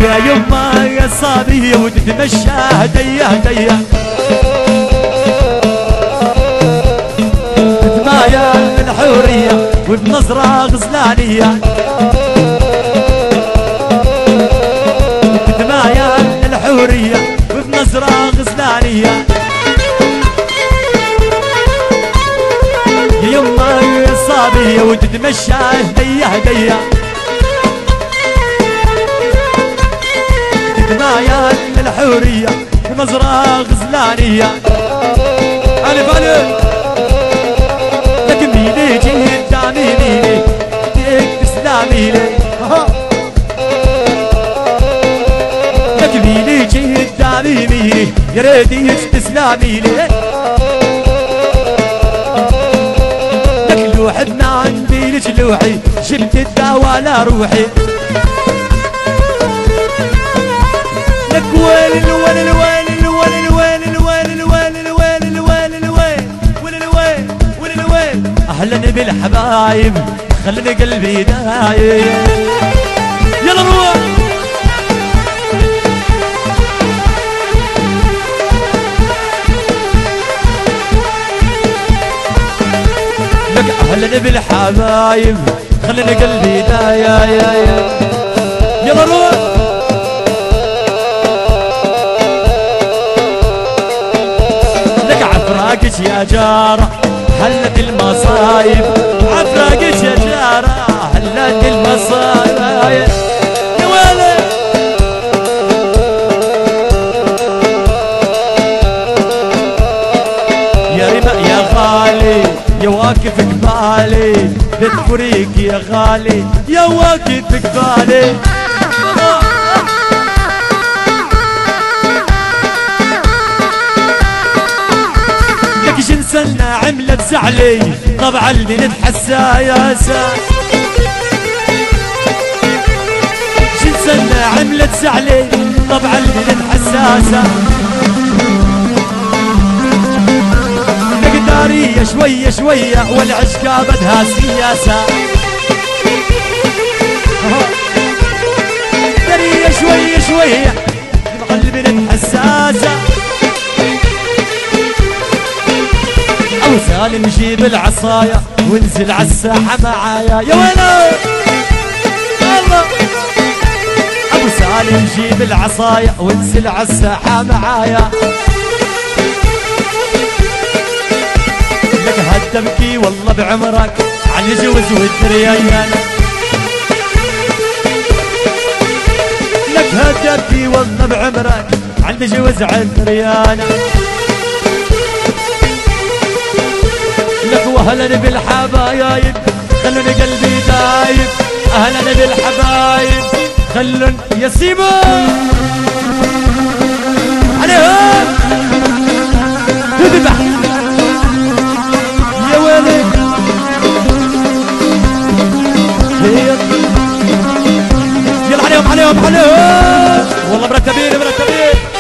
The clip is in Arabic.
يا يما يا صابية وتتمشى هدية هدية تتمايل الحورية وبنظرة غزلانية تتمايل الحورية وبنظرة غزلانية يا يما يا صابية وتتمشى هدية هدية تتمايل الحورية بنظرة غزلانية ألف ألف لك ميلي جيت داميني ديك تسلامي لي لك ميلي جيت داميني يا ريتيك تسلامي لي لك لوح بنان بيلك لوحي جبت الدواء لروحي لك ويل الويل الويل الويل الويل الويل الويل الويل الويل الويل الويل الويل الويل اهلا بالحبايب خلني قلبي دايب يلا روح لك اهلا بالحبايب خلني قلبي دايب يلا روح عفراقك يا جارة حلت المصايب عفراقك يا جارة حلت المصايب يا ويلي يا ربا يا غالي يا واقف قبالي بتفريق يا غالي يا واقف قبالي جنسنا عملت زعلي طبعا البنت حساسة جنسنا عملت زعلي طبعا البنت حساسة مقدارية شوية شوية والعشقة بدها سياسة مقدارية شوية شوية طبعا البنت حساسة أبو سالم جيب العصاية وانزل عالساحة معايا يا ويلي الله أبو سالم جيب العصاية وانزل عالساحة معايا لك هتبكي والله بعمرك على جوز والدريان لك هتبكي والله بعمرك على جوز عالدريان لك واهلا بالحبايب خلوني قلبي دايب اهلا بالحبايب خلون يا سيبو عليهم تذبح يا ويلي يلا عليهم عليهم عليهم والله مرتبين مرتبين